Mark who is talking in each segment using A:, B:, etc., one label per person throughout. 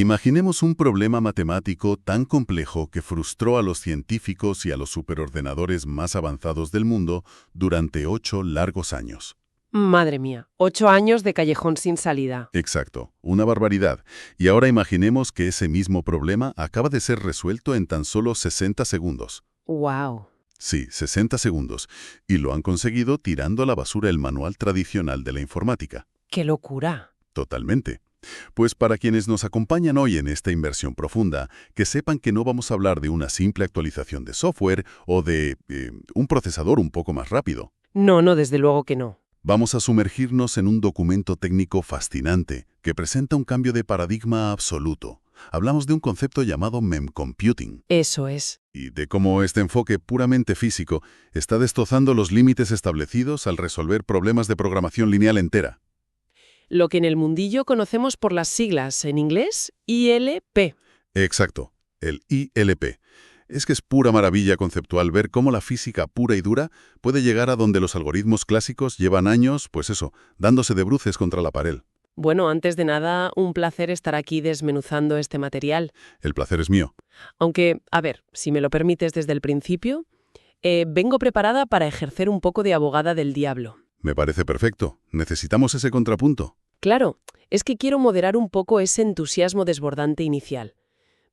A: Imaginemos un problema matemático tan complejo que frustró a los científicos y a los superordenadores más avanzados del mundo durante 8 largos años.
B: Madre mía, 8 años de callejón sin salida.
A: Exacto, una barbaridad. Y ahora imaginemos que ese mismo problema acaba de ser resuelto en tan solo 60 segundos.
B: ¡Wow!
A: Sí, 60 segundos. Y lo han conseguido tirando a la basura el manual tradicional de la informática.
B: ¡Qué locura!
A: Totalmente. Pues para quienes nos acompañan hoy en esta inversión profunda, que sepan que no vamos a hablar de una simple actualización de software o de un procesador un poco más rápido.
B: No, desde luego que no.
A: Vamos a sumergirnos en un documento técnico fascinante que presenta un cambio de paradigma absoluto. Hablamos de un concepto llamado memcomputing.
B: Eso es.
A: Y de cómo este enfoque puramente físico está destrozando los límites establecidos al resolver problemas de programación lineal entera.
B: Lo que en el mundillo conocemos por las siglas en inglés ILP.
A: Exacto, el ILP. Es que es pura maravilla conceptual ver cómo la física pura y dura puede llegar a donde los algoritmos clásicos llevan años, pues eso, dándose de bruces contra la pared.
B: Bueno, antes de nada, un placer estar aquí desmenuzando este material.
A: El placer es mío.
B: Aunque, a ver, si me lo permites desde el principio, vengo preparada para ejercer un poco de abogada del diablo.
A: Me parece perfecto. Necesitamos ese contrapunto.
B: Claro, es que quiero moderar un poco ese entusiasmo desbordante inicial.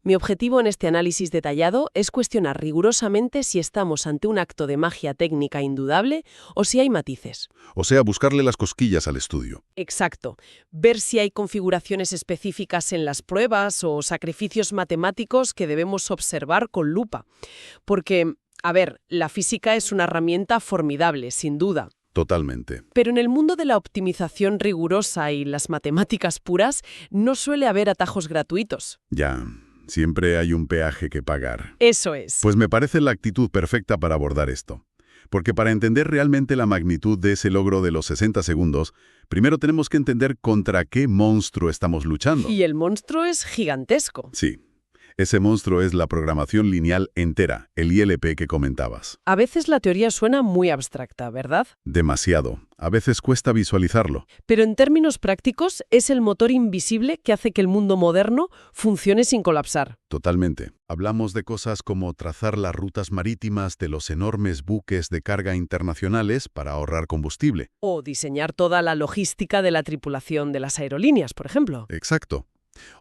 B: Mi objetivo en este análisis detallado es cuestionar rigurosamente si estamos ante un acto de magia técnica indudable o si hay matices.
A: O sea, buscarle las cosquillas al estudio.
B: Exacto. Ver si hay configuraciones específicas en las pruebas o sacrificios matemáticos que debemos observar con lupa. Porque, a ver, la física es una herramienta formidable, sin duda.
A: Totalmente.
B: Pero en el mundo de la optimización rigurosa y las matemáticas puras no suele haber atajos gratuitos.
A: Ya. Siempre hay un peaje que pagar.
B: Eso es.
A: Pues me parece la actitud perfecta para abordar esto. Porque para entender realmente la magnitud de ese logro de los 60 segundos, primero tenemos que entender contra qué monstruo estamos luchando.
B: Y el monstruo es gigantesco.
A: Sí. Ese monstruo es la programación lineal entera, el ILP que comentabas.
B: A veces la teoría suena muy abstracta, ¿verdad?
A: Demasiado. A veces cuesta visualizarlo.
B: Pero en términos prácticos es el motor invisible que hace que el mundo moderno funcione sin colapsar.
A: Totalmente. Hablamos de cosas como trazar las rutas marítimas de los enormes buques de carga internacionales para ahorrar combustible.
B: O diseñar toda la logística de la tripulación de las aerolíneas, por ejemplo.
A: Exacto.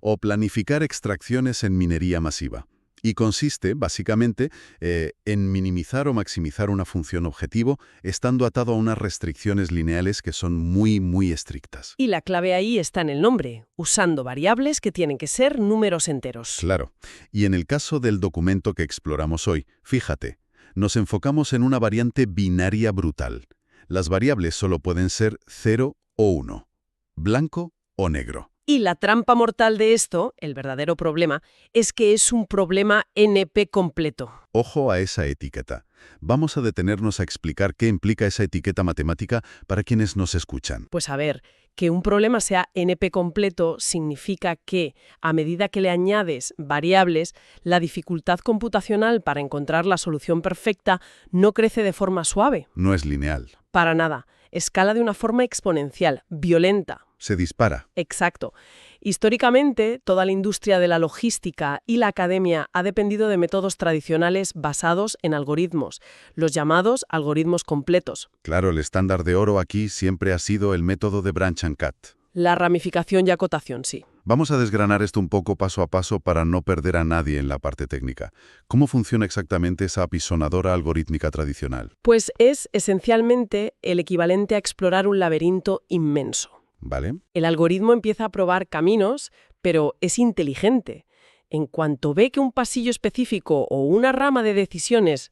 A: O planificar extracciones en minería masiva. Y consiste, básicamente, en minimizar o maximizar una función objetivo, estando atado a unas restricciones lineales que son muy, muy estrictas.
B: Y la clave ahí está en el nombre, usando variables que tienen que ser números enteros.
A: Claro. Y en el caso del documento que exploramos hoy, fíjate, nos enfocamos en una variante binaria brutal. Las variables solo pueden ser 0 o 1, blanco o negro.
B: Y la trampa mortal de esto, el verdadero problema, es que es un problema NP completo.
A: Ojo a esa etiqueta. Vamos a detenernos a explicar qué implica esa etiqueta matemática para quienes nos escuchan.
B: Pues a ver, que un problema sea NP completo significa que, a medida que le añades variables, la dificultad computacional para encontrar la solución perfecta no crece de forma suave.
A: No es lineal.
B: Para nada. Escala de una forma exponencial, violenta.
A: Se dispara.
B: Exacto. Históricamente, toda la industria de la logística y la academia ha dependido de métodos tradicionales basados en algoritmos, los llamados algoritmos completos.
A: Claro, el estándar de oro aquí siempre ha sido el método de Branch and Cut.
B: La ramificación y acotación, sí.
A: Vamos a desgranar esto un poco paso a paso para no perder a nadie en la parte técnica. ¿Cómo funciona exactamente esa apisonadora algorítmica tradicional?
B: Pues es esencialmente el equivalente a explorar un laberinto inmenso.
A: ¿Vale?
B: El algoritmo empieza a probar caminos, pero es inteligente. En cuanto ve que un pasillo específico o una rama de decisiones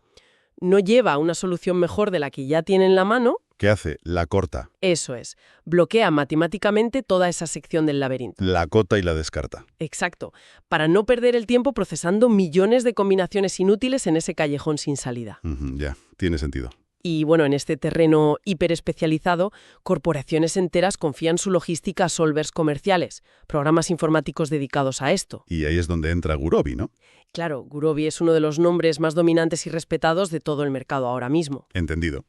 B: no lleva a una solución mejor de la que ya tiene en la mano,
A: ¿Qué hace? La corta.
B: eso es, bloquea matemáticamente toda esa sección del laberinto.
A: La acota y la descarta.
B: Exacto, para no perder el tiempo procesando millones de combinaciones inútiles en ese callejón sin salida.
A: Ya, tiene sentido.
B: Y bueno, en este terreno hiperespecializado, corporaciones enteras confían su logística a solvers comerciales, programas informáticos dedicados a esto.
A: Y ahí es donde entra Gurobi, ¿no?
B: Claro, Gurobi es uno de los nombres más dominantes y respetados de todo el mercado ahora mismo.
A: Entendido.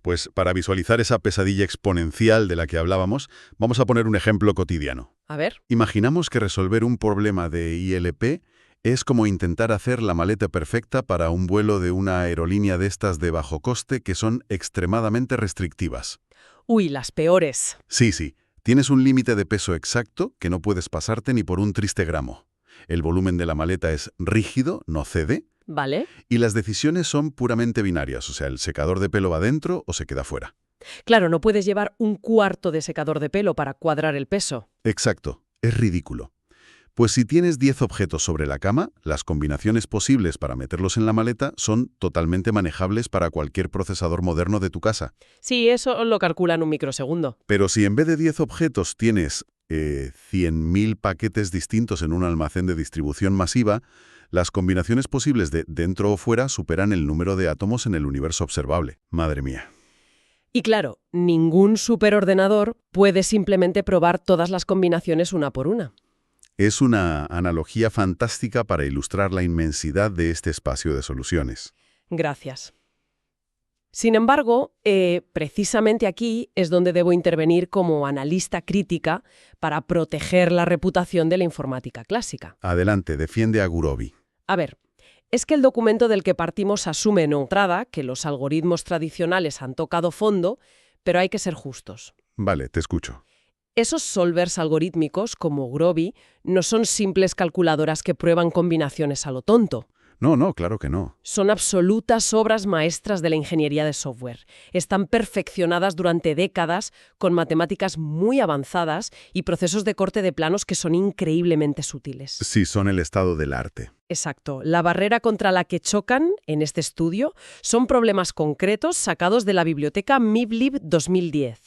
A: Pues para visualizar esa pesadilla exponencial de la que hablábamos, vamos a poner un ejemplo cotidiano.
B: A ver.
A: Imaginamos que resolver un problema de ILP es como intentar hacer la maleta perfecta para un vuelo de una aerolínea de estas de bajo coste que son extremadamente restrictivas.
B: Uy, las peores.
A: Sí. Tienes un límite de peso exacto que no puedes pasarte ni por un triste gramo. El volumen de la maleta es rígido, no cede,
B: ¿Vale?
A: y las decisiones son puramente binarias, o sea, el secador de pelo va dentro o se queda fuera.
B: Claro, no puedes llevar un cuarto de secador de pelo para cuadrar el peso.
A: Exacto, es ridículo. Pues si tienes 10 objetos sobre la cama, las combinaciones posibles para meterlos en la maleta son totalmente manejables para cualquier procesador moderno de tu casa.
B: Sí, eso lo calcula en un microsegundo.
A: Pero si en vez de 10 objetos tienes 100.000 paquetes distintos en un almacén de distribución masiva, las combinaciones posibles de dentro o fuera superan el número de átomos en el universo observable. Madre mía.
B: Y claro, ningún superordenador puede simplemente probar todas las combinaciones una por una.
A: Es una analogía fantástica para ilustrar la inmensidad de este espacio de soluciones.
B: Gracias. Sin embargo, precisamente aquí es donde debo intervenir como analista crítica para proteger la reputación de la informática clásica.
A: Adelante, defiende a Gurobi.
B: A ver, es que el documento del que partimos asume en entrada que los algoritmos tradicionales han tocado fondo, pero hay que ser justos.
A: Vale, te escucho.
B: Esos solvers algorítmicos, como Groby, no son simples calculadoras que prueban combinaciones a lo tonto.
A: No, claro que no.
B: Son absolutas obras maestras de la ingeniería de software. Están perfeccionadas durante décadas con matemáticas muy avanzadas y procesos de corte de planos que son increíblemente sutiles.
A: Sí, son el estado del arte.
B: Exacto. La barrera contra la que chocan, en este estudio, son problemas concretos sacados de la biblioteca MIBLib 2010.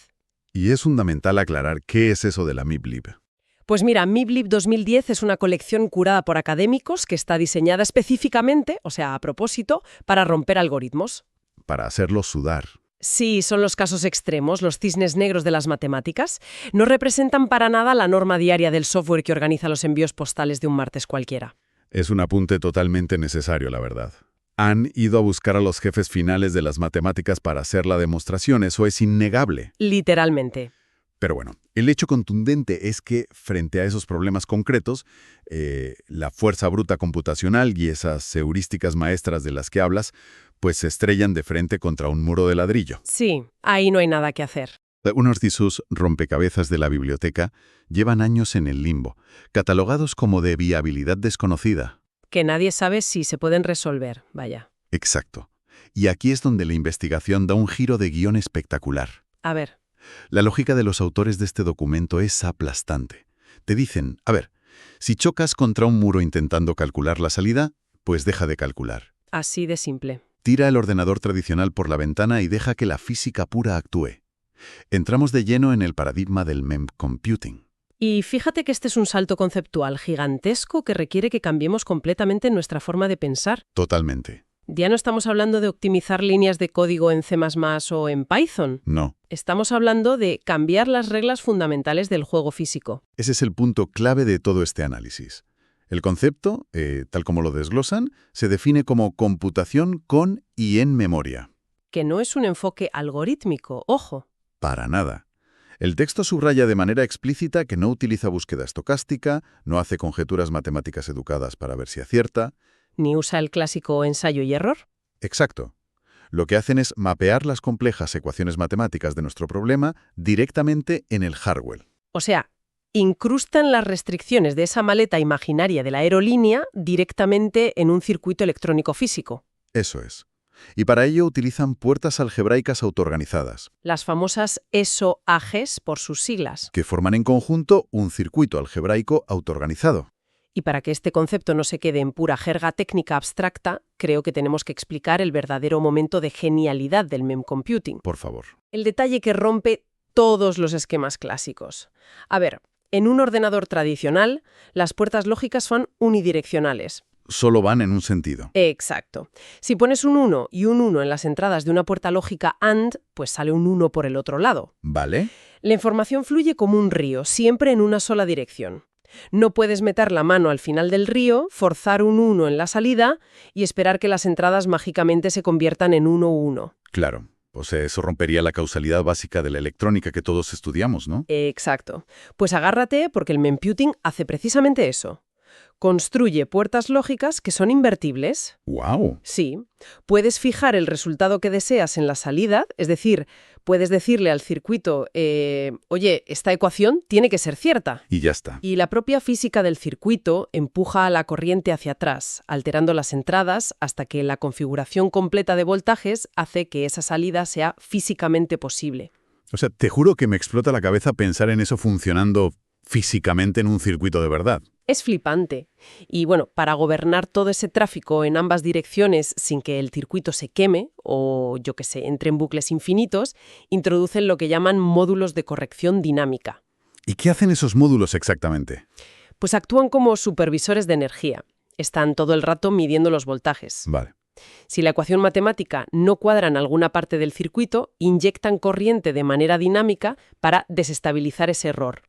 A: Y es fundamental aclarar qué es eso de la MIBLib.
B: Pues mira, MIBLib 2010 es una colección curada por académicos que está diseñada específicamente, o sea, a propósito, para romper algoritmos.
A: Para hacerlos sudar.
B: Sí, son los casos extremos, los cisnes negros de las matemáticas. No representan para nada la norma diaria del software que organiza los envíos postales de un martes cualquiera.
A: Es un apunte totalmente necesario, la verdad. ¿Han ido a buscar a los jefes finales de las matemáticas para hacer la demostración? Eso es innegable.
B: Literalmente.
A: Pero bueno, el hecho contundente es que, frente a esos problemas concretos, la fuerza bruta computacional y esas heurísticas maestras de las que hablas, pues se estrellan de frente contra un muro de ladrillo.
B: Sí, ahí no hay nada que hacer.
A: Unos de sus rompecabezas de la biblioteca llevan años en el limbo, catalogados como de viabilidad desconocida.
B: Que nadie sabe si se pueden resolver, vaya.
A: Exacto. Y aquí es donde la investigación da un giro de guión espectacular.
B: A ver.
A: La lógica de los autores de este documento es aplastante. Te dicen, a ver, si chocas contra un muro intentando calcular la salida, pues deja de calcular.
B: Así de simple.
A: Tira el ordenador tradicional por la ventana y deja que la física pura actúe. Entramos de lleno en el paradigma del mem computing.
B: Y fíjate que este es un salto conceptual gigantesco que requiere que cambiemos completamente nuestra forma de pensar.
A: Totalmente.
B: Ya no estamos hablando de optimizar líneas de código en C++ o en Python.
A: No.
B: Estamos hablando de cambiar las reglas fundamentales del juego físico.
A: Ese es el punto clave de todo este análisis. El concepto, tal como lo desglosan, se define como computación con y en memoria.
B: Que no es un enfoque algorítmico, ojo.
A: Para nada. El texto subraya de manera explícita que no utiliza búsqueda estocástica, no hace conjeturas matemáticas educadas para ver si acierta.
B: ¿Ni usa el clásico ensayo y error?
A: Exacto. Lo que hacen es mapear las complejas ecuaciones matemáticas de nuestro problema directamente en el hardware.
B: O sea, incrustan las restricciones de esa maleta imaginaria de la aerolínea directamente en un circuito electrónico físico.
A: Eso es. Y para ello utilizan puertas algebraicas autoorganizadas.
B: Las famosas SOAGs por sus siglas.
A: Que forman en conjunto un circuito algebraico autoorganizado.
B: Y para que este concepto no se quede en pura jerga técnica abstracta, creo que tenemos que explicar el verdadero momento de genialidad del memcomputing.
A: Por favor.
B: El detalle que rompe todos los esquemas clásicos. A ver, en un ordenador tradicional, las puertas lógicas son unidireccionales.
A: Solo van en un sentido.
B: Exacto. Si pones un 1 y un 1 en las entradas de una puerta lógica AND, pues sale un 1 por el otro lado.
A: ¿Vale?
B: La información fluye como un río, siempre en una sola dirección. No puedes meter la mano al final del río, forzar un 1 en la salida y esperar que las entradas mágicamente se conviertan en 1-1.
A: Claro. Pues eso rompería la causalidad básica de la electrónica que todos estudiamos, ¿no?
B: Exacto. Pues agárrate porque el memcomputing hace precisamente eso. Construye puertas lógicas que son invertibles.
A: ¡Wow!
B: Sí, puedes fijar el resultado que deseas en la salida, es decir, puedes decirle al circuito, oye, esta ecuación tiene que ser cierta.
A: Y ya está.
B: Y la propia física del circuito empuja a la corriente hacia atrás, alterando las entradas hasta que la configuración completa de voltajes hace que esa salida sea físicamente posible.
A: O sea, te juro que me explota la cabeza pensar en eso funcionando físicamente en un circuito de verdad.
B: Es flipante. Y bueno, para gobernar todo ese tráfico en ambas direcciones sin que el circuito se queme o, yo qué sé, entre en bucles infinitos, introducen lo que llaman módulos de corrección dinámica.
A: ¿Y qué hacen esos módulos exactamente?
B: Pues actúan como supervisores de energía. Están todo el rato midiendo los voltajes.
A: Vale.
B: Si la ecuación matemática no cuadra en alguna parte del circuito, inyectan corriente de manera dinámica para desestabilizar ese error.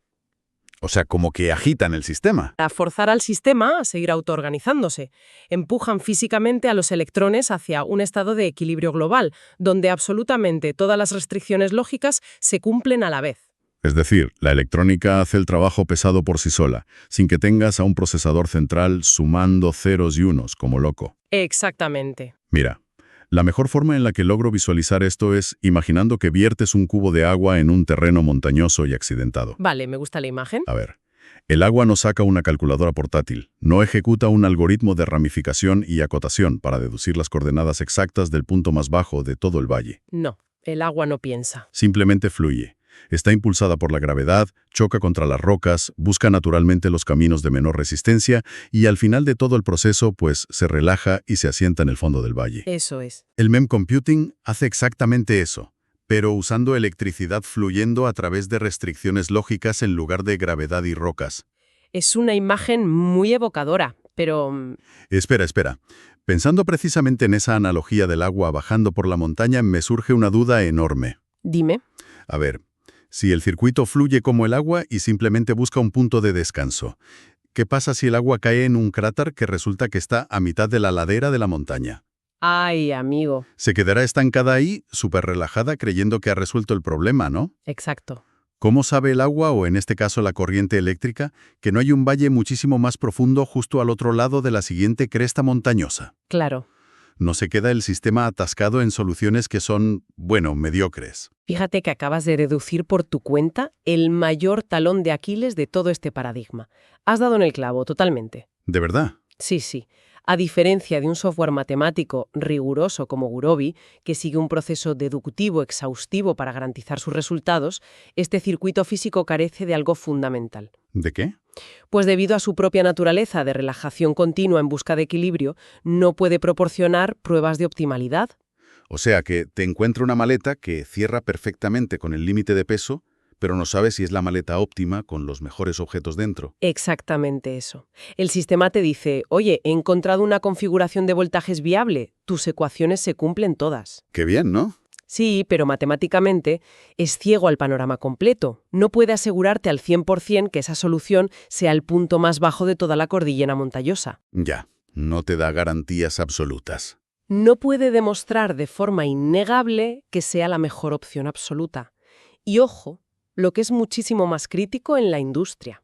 A: O sea, como que agitan el sistema.
B: Para forzar al sistema a seguir autoorganizándose. Empujan físicamente a los electrones hacia un estado de equilibrio global, donde absolutamente todas las restricciones lógicas se cumplen a la vez.
A: Es decir, la electrónica hace el trabajo pesado por sí sola, sin que tengas a un procesador central sumando ceros y unos, como loco.
B: Exactamente.
A: Mira, la mejor forma en la que logro visualizar esto es imaginando que viertes un cubo de agua en un terreno montañoso y accidentado.
B: Vale, me gusta la imagen.
A: A ver, el agua no saca una calculadora portátil, no ejecuta un algoritmo de ramificación y acotación para deducir las coordenadas exactas del punto más bajo de todo el valle.
B: No, el agua no piensa.
A: Simplemente fluye. Está impulsada por la gravedad, choca contra las rocas, busca naturalmente los caminos de menor resistencia y al final de todo el proceso, pues, se relaja y se asienta en el fondo del valle.
B: Eso es.
A: El memcomputing hace exactamente eso, pero usando electricidad fluyendo a través de restricciones lógicas en lugar de gravedad y rocas.
B: Es una imagen muy evocadora, pero...
A: Espera. Pensando precisamente en esa analogía del agua bajando por la montaña, me surge una duda enorme.
B: Dime.
A: A ver, si el circuito fluye como el agua y simplemente busca un punto de descanso, ¿qué pasa si el agua cae en un cráter que resulta que está a mitad de la ladera de la montaña?
B: Ay, amigo.
A: Se quedará estancada ahí, súper relajada, creyendo que ha resuelto el problema, ¿no?
B: Exacto.
A: ¿Cómo sabe el agua, o en este caso la corriente eléctrica, que no hay un valle muchísimo más profundo justo al otro lado de la siguiente cresta montañosa?
B: Claro.
A: No se queda el sistema atascado en soluciones que son, bueno, mediocres.
B: Fíjate que acabas de deducir por tu cuenta el mayor talón de Aquiles de todo este paradigma. Has dado en el clavo, totalmente.
A: ¿De verdad?
B: Sí. A diferencia de un software matemático riguroso como Gurobi, que sigue un proceso deductivo exhaustivo para garantizar sus resultados, este circuito físico carece de algo fundamental.
A: ¿De qué?
B: Pues debido a su propia naturaleza de relajación continua en busca de equilibrio, no puede proporcionar pruebas de optimalidad.
A: O sea que te encuentra una maleta que cierra perfectamente con el límite de peso, pero no sabes si es la maleta óptima con los mejores objetos dentro.
B: Exactamente eso. El sistema te dice, oye, he encontrado una configuración de voltajes viable, tus ecuaciones se cumplen todas.
A: Qué bien, ¿no?
B: Sí, pero matemáticamente es ciego al panorama completo. No puede asegurarte al 100% que esa solución sea el punto más bajo de toda la cordillera montañosa.
A: Ya, no te da garantías absolutas.
B: No puede demostrar de forma innegable que sea la mejor opción absoluta. Y ojo, lo que es muchísimo más crítico en la industria.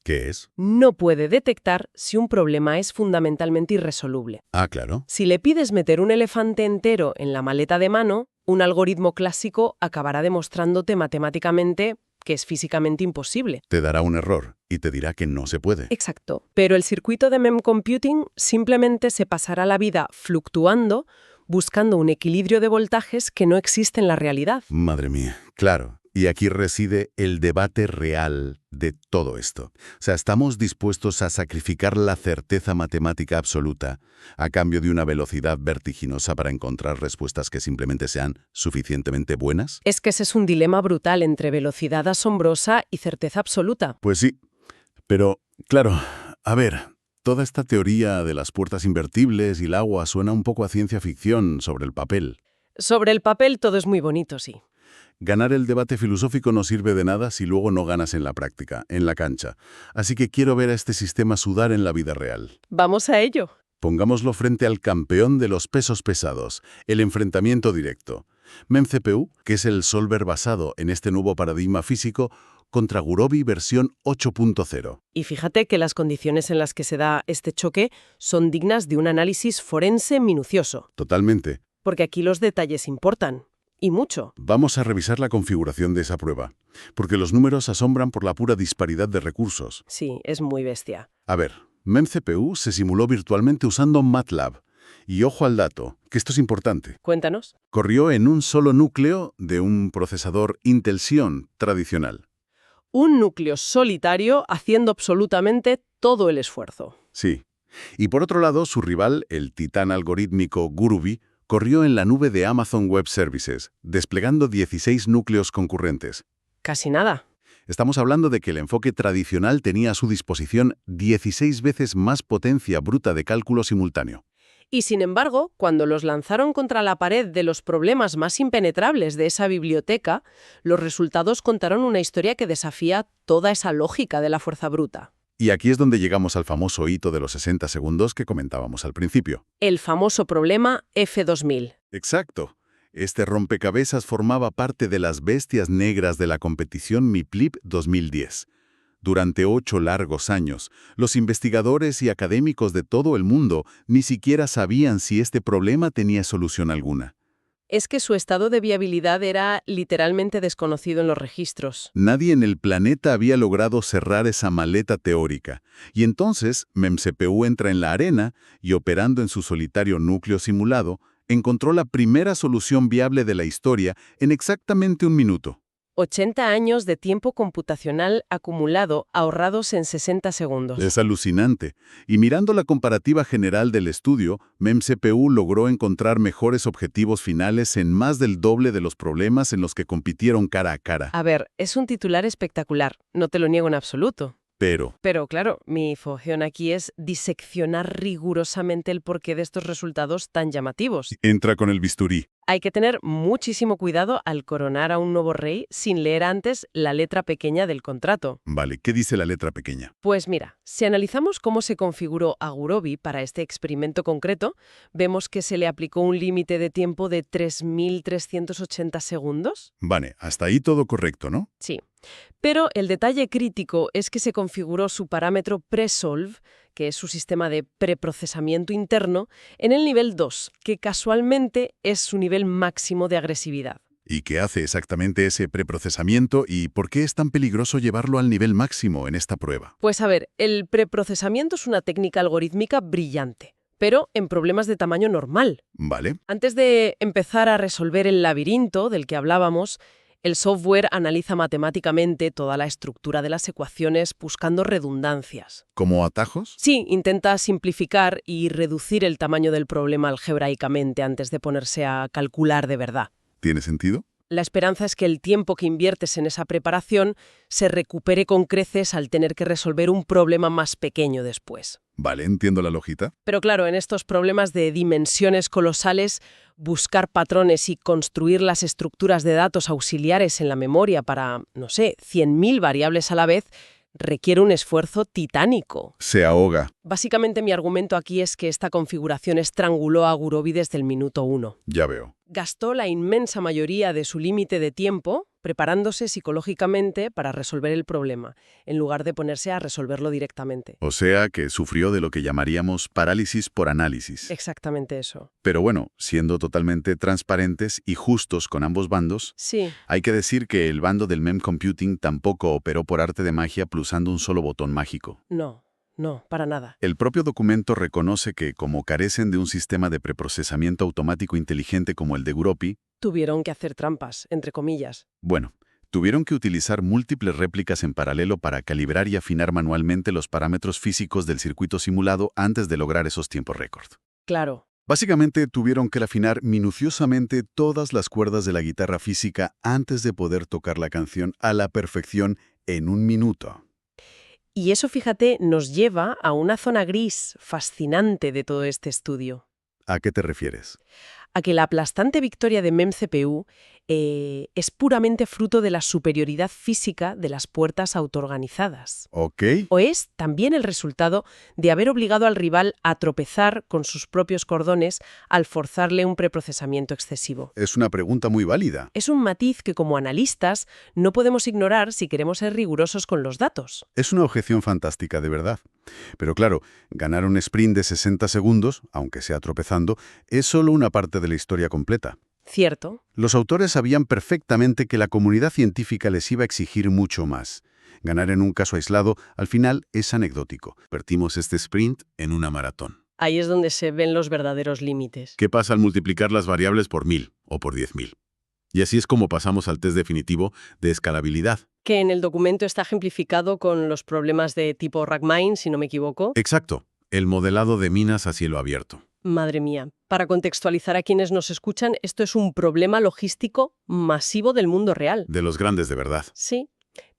A: ¿Qué es?
B: No puede detectar si un problema es fundamentalmente irresoluble.
A: Ah, claro.
B: Si le pides meter un elefante entero en la maleta de mano, un algoritmo clásico acabará demostrándote matemáticamente que es físicamente imposible.
A: Te dará un error y te dirá que no se puede.
B: Exacto. Pero el circuito de memcomputing simplemente se pasará la vida fluctuando, buscando un equilibrio de voltajes que no existe en la realidad.
A: Madre mía, claro. Y aquí reside el debate real de todo esto. O sea, ¿estamos dispuestos a sacrificar la certeza matemática absoluta a cambio de una velocidad vertiginosa para encontrar respuestas que simplemente sean suficientemente buenas?
B: Es que ese es un dilema brutal entre velocidad asombrosa y certeza absoluta.
A: Pues sí, pero, claro, a ver, toda esta teoría de las puertas invertibles y el agua suena un poco a ciencia ficción sobre el papel.
B: Sobre el papel todo es muy bonito, sí.
A: Ganar el debate filosófico no sirve de nada si luego no ganas en la práctica, en la cancha. Así que quiero ver a este sistema sudar en la vida real.
B: Vamos a ello.
A: Pongámoslo frente al campeón de los pesos pesados, el enfrentamiento directo. MEMCPU, que es el solver basado en este nuevo paradigma físico, contra Gurobi versión 8.0.
B: Y fíjate que las condiciones en las que se da este choque son dignas de un análisis forense minucioso,
A: Totalmente.
B: porque aquí los detalles importan, y mucho.
A: Vamos a revisar la configuración de esa prueba, porque los números asombran por la pura disparidad de recursos.
B: Sí, es muy bestia.
A: A ver, MEMCPU se simuló virtualmente usando MATLAB. Y ojo al dato, que esto es importante.
B: Cuéntanos.
A: Corrió en un solo núcleo de un procesador Intel Xeon tradicional.
B: Un núcleo solitario haciendo absolutamente todo el esfuerzo.
A: Sí. Y por otro lado, su rival, el titán algorítmico Gurobi, corrió en la nube de Amazon Web Services, desplegando 16 núcleos concurrentes.
B: Casi nada.
A: Estamos hablando de que el enfoque tradicional tenía a su disposición 16 veces más potencia bruta de cálculo simultáneo.
B: Y sin embargo, cuando los lanzaron contra la pared de los problemas más impenetrables de esa biblioteca, los resultados contaron una historia que desafía toda esa lógica de la fuerza bruta.
A: Y aquí es donde llegamos al famoso hito de los 60 segundos que comentábamos al principio.
B: El famoso problema F2000.
A: Exacto. Este rompecabezas formaba parte de las bestias negras de la competición MIPLIP 2010. Durante 8 largos años, los investigadores y académicos de todo el mundo ni siquiera sabían si este problema tenía solución alguna.
B: Es que su estado de viabilidad era literalmente desconocido en los registros.
A: Nadie en el planeta había logrado cerrar esa maleta teórica. Y entonces, MEMCPU entra en la arena y, operando en su solitario núcleo simulado, encontró la primera solución viable de la historia en exactamente un minuto.
B: 80 años de tiempo computacional acumulado ahorrados en 60 segundos.
A: Es alucinante. Y mirando la comparativa general del estudio, MEMCPU logró encontrar mejores objetivos finales en más del doble de los problemas en los que compitieron cara a cara.
B: A ver, es un titular espectacular, no te lo niego en absoluto. Pero claro, mi función aquí es diseccionar rigurosamente el porqué de estos resultados tan llamativos.
A: Entra con el bisturí.
B: Hay que tener muchísimo cuidado al coronar a un nuevo rey sin leer antes la letra pequeña del contrato.
A: Vale, ¿qué dice la letra pequeña?
B: Pues mira, si analizamos cómo se configuró a Gurobi para este experimento concreto, vemos que se le aplicó un límite de tiempo de 3.380 segundos.
A: Vale, hasta ahí todo correcto, ¿no?
B: Sí. Pero el detalle crítico es que se configuró su parámetro presolve, que es su sistema de preprocesamiento interno, en el nivel 2, que casualmente es su nivel máximo de agresividad.
A: ¿Y qué hace exactamente ese preprocesamiento y por qué es tan peligroso llevarlo al nivel máximo en esta prueba?
B: Pues a ver, el preprocesamiento es una técnica algorítmica brillante, pero en problemas de tamaño normal.
A: Vale.
B: Antes de empezar a resolver el laberinto del que hablábamos, el software analiza matemáticamente toda la estructura de las ecuaciones buscando redundancias.
A: ¿Como atajos?
B: Sí, intenta simplificar y reducir el tamaño del problema algebraicamente antes de ponerse a calcular de verdad.
A: ¿Tiene sentido?
B: La esperanza es que el tiempo que inviertes en esa preparación se recupere con creces al tener que resolver un problema más pequeño después.
A: Vale, entiendo la lógica.
B: Pero claro, en estos problemas de dimensiones colosales, buscar patrones y construir las estructuras de datos auxiliares en la memoria para, no sé, 100.000 variables a la vez, requiere un esfuerzo titánico.
A: Se ahoga.
B: Básicamente mi argumento aquí es que esta configuración estranguló a Gurobi desde el minuto 1.
A: Ya veo.
B: Gastó la inmensa mayoría de su límite de tiempo preparándose psicológicamente para resolver el problema, en lugar de ponerse a resolverlo directamente.
A: O sea que sufrió de lo que llamaríamos parálisis por análisis.
B: Exactamente eso.
A: Pero bueno, siendo totalmente transparentes y justos con ambos bandos,
B: Sí.
A: hay que decir que el bando del MEM Computing tampoco operó por arte de magia pulsando un solo botón mágico.
B: No, para nada.
A: El propio documento reconoce que, como carecen de un sistema de preprocesamiento automático inteligente como el de Gurobi,
B: Tuvieron que hacer trampas, entre comillas.
A: bueno, tuvieron que utilizar múltiples réplicas en paralelo para calibrar y afinar manualmente los parámetros físicos del circuito simulado antes de lograr esos tiempos récord.
B: Claro.
A: Básicamente, tuvieron que afinar minuciosamente todas las cuerdas de la guitarra física antes de poder tocar la canción a la perfección en un minuto.
B: Y eso, fíjate, nos lleva a una zona gris fascinante de todo este estudio.
A: ¿A qué te refieres?
B: A que la aplastante victoria de MEMCPU es puramente fruto de la superioridad física de las puertas autoorganizadas.
A: Ok.
B: O es también el resultado de haber obligado al rival a tropezar con sus propios cordones al forzarle un preprocesamiento excesivo.
A: Es una pregunta muy válida.
B: Es un matiz que como analistas no podemos ignorar si queremos ser rigurosos con los datos.
A: Es una objeción fantástica, de verdad. Pero claro, ganar un sprint de 60 segundos, aunque sea tropezando, es solo una parte de la historia completa.
B: Cierto.
A: Los autores sabían perfectamente que la comunidad científica les iba a exigir mucho más. Ganar en un caso aislado, al final, es anecdótico. Convertimos este sprint en una maratón.
B: Ahí es donde se ven los verdaderos límites.
A: ¿Qué pasa al multiplicar las variables por 1000 o por 10.000? Y así es como pasamos al test definitivo de escalabilidad.
B: Que en el documento está ejemplificado con los problemas de tipo RackMine, si no me equivoco.
A: Exacto, el modelado de minas a cielo abierto.
B: Madre mía. Para contextualizar a quienes nos escuchan, esto es un problema logístico masivo del mundo real.
A: De los grandes de verdad.
B: Sí.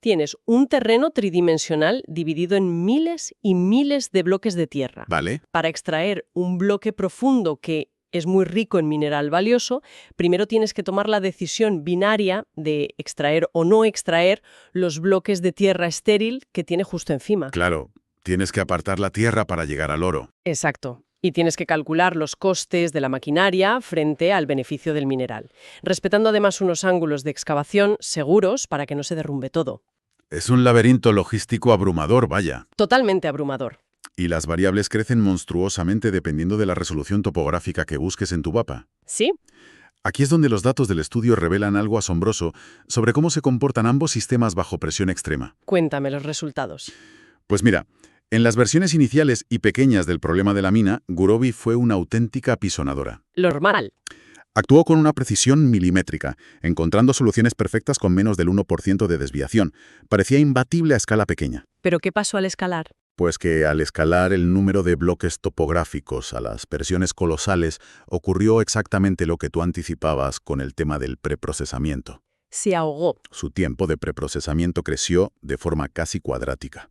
B: Tienes un terreno tridimensional dividido en miles y miles de bloques de tierra.
A: ¿Vale?
B: Para extraer un bloque profundo que es muy rico en mineral valioso, primero tienes que tomar la decisión binaria de extraer o no extraer los bloques de tierra estéril que tiene justo encima.
A: Claro, tienes que apartar la tierra para llegar al oro.
B: Exacto. Y tienes que calcular los costes de la maquinaria frente al beneficio del mineral, respetando además unos ángulos de excavación seguros para que no se derrumbe todo.
A: Es un laberinto logístico abrumador, vaya.
B: Totalmente abrumador.
A: Y las variables crecen monstruosamente dependiendo de la resolución topográfica que busques en tu mapa.
B: ¿Sí?
A: Aquí es donde los datos del estudio revelan algo asombroso sobre cómo se comportan ambos sistemas bajo presión extrema.
B: Cuéntame los resultados.
A: Pues mira, en las versiones iniciales y pequeñas del problema de la mina, Gurobi fue una auténtica apisonadora.
B: Normal.
A: Actuó con una precisión milimétrica, encontrando soluciones perfectas con menos del 1% de desviación. Parecía imbatible a escala pequeña.
B: ¿Pero qué pasó al escalar?
A: Pues que al escalar el número de bloques topográficos a las presiones colosales, ocurrió exactamente lo que tú anticipabas con el tema del preprocesamiento.
B: Se ahogó.
A: Su tiempo de preprocesamiento creció de forma casi cuadrática.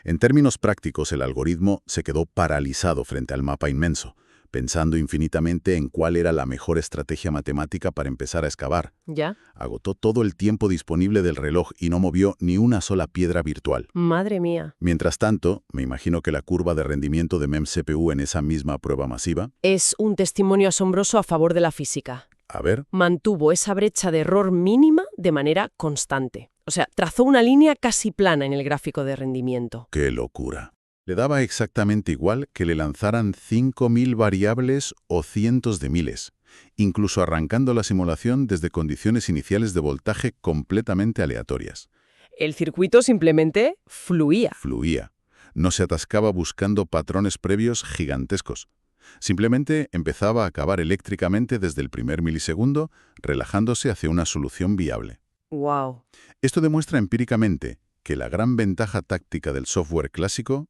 A: En términos prácticos, el algoritmo se quedó paralizado frente al mapa inmenso, pensando infinitamente en cuál era la mejor estrategia matemática para empezar a excavar.
B: ¿Ya?
A: Agotó todo el tiempo disponible del reloj y no movió ni una sola piedra virtual.
B: Madre mía.
A: Mientras tanto, me imagino que la curva de rendimiento de MEMS-CPU en esa misma prueba masiva,
B: Es un testimonio asombroso a favor de la física.
A: a ver,
B: Mantuvo esa brecha de error mínima de manera constante. O sea, trazó una línea casi plana en el gráfico de rendimiento.
A: ¡qué locura! Le daba exactamente igual que le lanzaran 5.000 variables o cientos de miles, incluso arrancando la simulación desde condiciones iniciales de voltaje completamente aleatorias.
B: El circuito simplemente fluía.
A: Fluía. No se atascaba buscando patrones previos gigantescos. Simplemente empezaba a acabar eléctricamente desde el primer milisegundo, relajándose hacia una solución viable.
B: ¡Wow!
A: Esto demuestra empíricamente que la gran ventaja táctica del software clásico,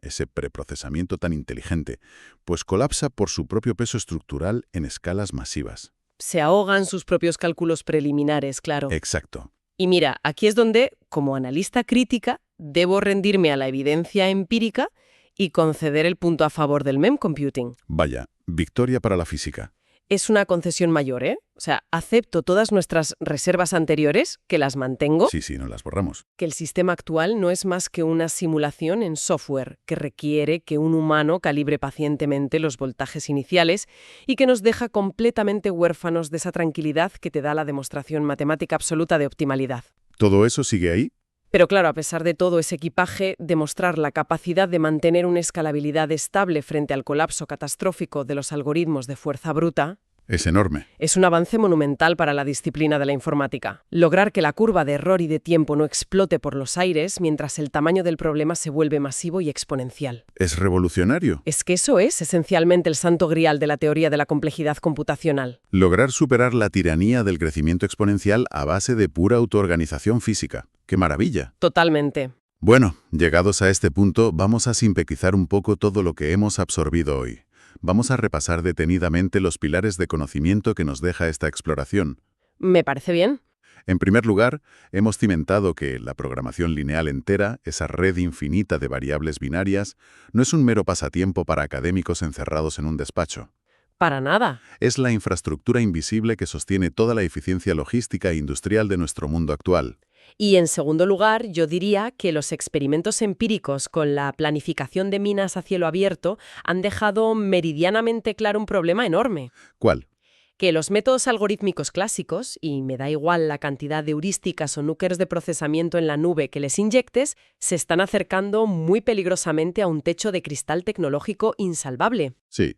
A: ese preprocesamiento tan inteligente, pues colapsa por su propio peso estructural en escalas masivas.
B: Se ahogan sus propios cálculos preliminares, claro.
A: Exacto.
B: Y mira, aquí es donde, como analista crítica, debo rendirme a la evidencia empírica y conceder el punto a favor del mem computing.
A: Vaya, victoria para la física.
B: Es una concesión mayor, ¿eh? O sea, acepto todas nuestras reservas anteriores, que las mantengo,
A: Sí, no las borramos.
B: que el sistema actual no es más que una simulación en software que requiere que un humano calibre pacientemente los voltajes iniciales y que nos deja completamente huérfanos de esa tranquilidad que te da la demostración matemática absoluta de optimalidad.
A: ¿Todo eso sigue ahí?
B: Pero claro, a pesar de todo ese equipaje, demostrar la capacidad de mantener una escalabilidad estable frente al colapso catastrófico de los algoritmos de fuerza bruta
A: Es enorme.
B: es un avance monumental para la disciplina de la informática. Lograr que la curva de error y de tiempo no explote por los aires mientras el tamaño del problema se vuelve masivo y exponencial.
A: Es revolucionario.
B: Es que eso es esencialmente el santo grial de la teoría de la complejidad computacional.
A: Lograr superar la tiranía del crecimiento exponencial a base de pura autoorganización física. ¡Qué maravilla!
B: Totalmente.
A: Bueno, llegados a este punto, vamos a sintetizar un poco todo lo que hemos absorbido hoy. Vamos a repasar detenidamente los pilares de conocimiento que nos deja esta exploración.
B: ¿Me parece bien?
A: En primer lugar, hemos cimentado que la programación lineal entera, esa red infinita de variables binarias, no es un mero pasatiempo para académicos encerrados en un despacho.
B: Para nada.
A: Es la infraestructura invisible que sostiene toda la eficiencia logística e industrial de nuestro mundo actual.
B: Y en segundo lugar, yo diría que los experimentos empíricos con la planificación de minas a cielo abierto han dejado meridianamente claro un problema enorme.
A: ¿Cuál?
B: Que los métodos algorítmicos clásicos, y me da igual la cantidad de heurísticas o núcleos de procesamiento en la nube que les inyectes, se están acercando muy peligrosamente a un techo de cristal tecnológico insalvable.
A: Sí.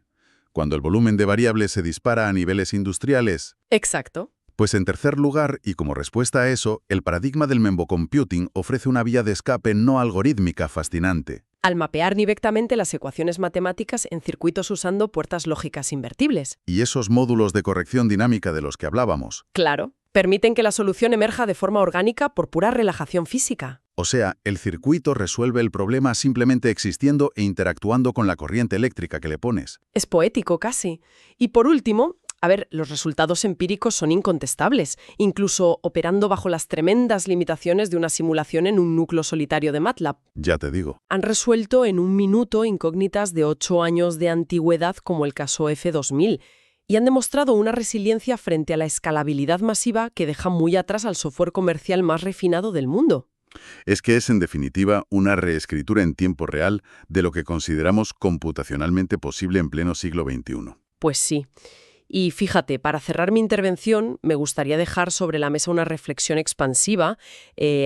A: Cuando el volumen de variables se dispara a niveles industriales.
B: Exacto.
A: Pues en tercer lugar, y como respuesta a eso, el paradigma del membo-computing ofrece una vía de escape no algorítmica fascinante.
B: Al mapear directamente las ecuaciones matemáticas en circuitos usando puertas lógicas invertibles.
A: Y esos módulos de corrección dinámica de los que hablábamos.
B: Claro, permiten que la solución emerja de forma orgánica por pura relajación física.
A: O sea, el circuito resuelve el problema simplemente existiendo e interactuando con la corriente eléctrica que le pones.
B: Es poético casi. Y por último, los resultados empíricos son incontestables, incluso operando bajo las tremendas limitaciones de una simulación en un núcleo solitario de MATLAB.
A: Ya te digo.
B: Han resuelto en un minuto incógnitas de 8 años de antigüedad como el caso F2000 y han demostrado una resiliencia frente a la escalabilidad masiva que deja muy atrás al software comercial más refinado del mundo.
A: Es que es, en definitiva, una reescritura en tiempo real de lo que consideramos computacionalmente posible en pleno siglo XXI.
B: Pues sí. Y fíjate, para cerrar mi intervención, me gustaría dejar sobre la mesa una reflexión expansiva,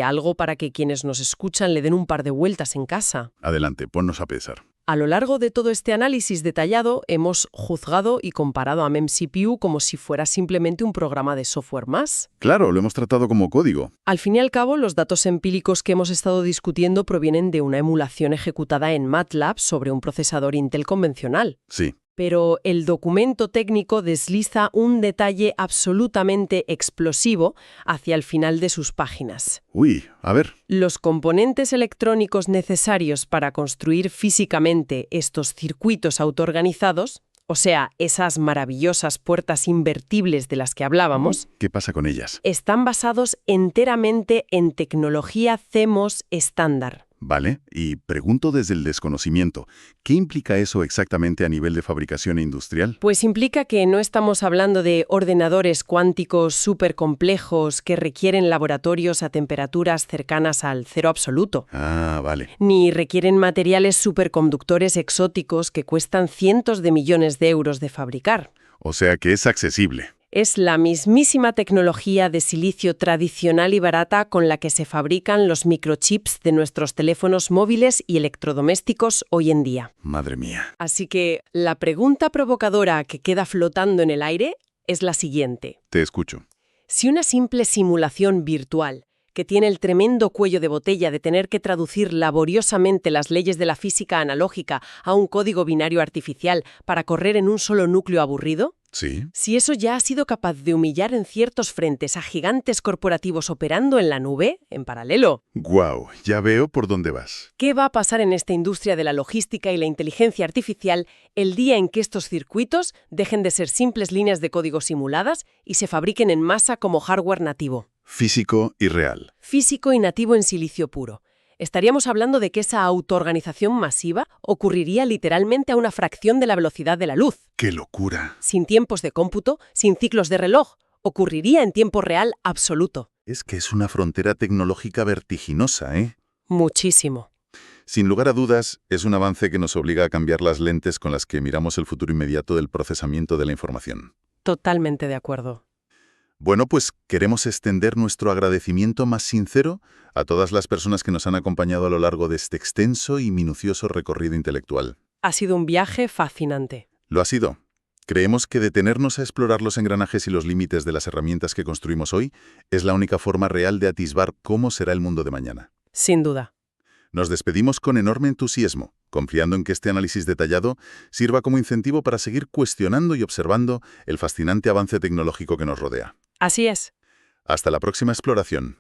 B: algo para que quienes nos escuchan le den un par de vueltas en casa.
A: Adelante, ponnos a pensar.
B: A lo largo de todo este análisis detallado, hemos juzgado y comparado a MemCPU como si fuera simplemente un programa de software más.
A: Claro, lo hemos tratado como código.
B: Al fin y al cabo, los datos empíricos que hemos estado discutiendo provienen de una emulación ejecutada en MATLAB sobre un procesador Intel convencional.
A: Sí.
B: Pero el documento técnico desliza un detalle absolutamente explosivo hacia el final de sus páginas.
A: Uy, a ver.
B: Los componentes electrónicos necesarios para construir físicamente estos circuitos autoorganizados, o sea, esas maravillosas puertas invertibles de las que hablábamos,
A: ¿Qué pasa con ellas?
B: están basados enteramente en tecnología CMOS estándar.
A: Vale, y pregunto desde el desconocimiento, ¿qué implica eso exactamente a nivel de fabricación industrial?
B: Pues implica que no estamos hablando de ordenadores cuánticos súper complejos que requieren laboratorios a temperaturas cercanas al cero absoluto.
A: Ah, vale.
B: Ni requieren materiales superconductores exóticos que cuestan cientos de millones de euros de fabricar.
A: O sea que es accesible.
B: Es la mismísima tecnología de silicio tradicional y barata con la que se fabrican los microchips de nuestros teléfonos móviles y electrodomésticos hoy en día.
A: Madre mía.
B: Así que la pregunta provocadora que queda flotando en el aire es la siguiente.
A: Te escucho.
B: Si una simple simulación virtual, que tiene el tremendo cuello de botella de tener que traducir laboriosamente las leyes de la física analógica a un código binario artificial para correr en un solo núcleo aburrido,
A: Sí.
B: si eso ya ha sido capaz de humillar en ciertos frentes a gigantes corporativos operando en la nube, en paralelo,
A: Guau, ya veo por dónde vas.
B: ¿qué va a pasar en esta industria de la logística y la inteligencia artificial el día en que estos circuitos dejen de ser simples líneas de código simuladas y se fabriquen en masa como hardware nativo?
A: Físico y real.
B: Físico y nativo en silicio puro. Estaríamos hablando de que esa autoorganización masiva ocurriría literalmente a una fracción de la velocidad de la luz.
A: ¡Qué locura!
B: Sin tiempos de cómputo, sin ciclos de reloj. Ocurriría en tiempo real absoluto.
A: Es que es una frontera tecnológica vertiginosa, ¿eh?
B: Muchísimo.
A: Sin lugar a dudas, es un avance que nos obliga a cambiar las lentes con las que miramos el futuro inmediato del procesamiento de la información.
B: Totalmente de acuerdo.
A: Bueno, pues queremos extender nuestro agradecimiento más sincero a todas las personas que nos han acompañado a lo largo de este extenso y minucioso recorrido intelectual.
B: Ha sido un viaje fascinante.
A: Lo ha sido. Creemos que detenernos a explorar los engranajes y los límites de las herramientas que construimos hoy es la única forma real de atisbar cómo será el mundo de mañana.
B: Sin duda.
A: Nos despedimos con enorme entusiasmo, confiando en que este análisis detallado sirva como incentivo para seguir cuestionando y observando el fascinante avance tecnológico que nos rodea.
B: Así es.
A: Hasta la próxima exploración.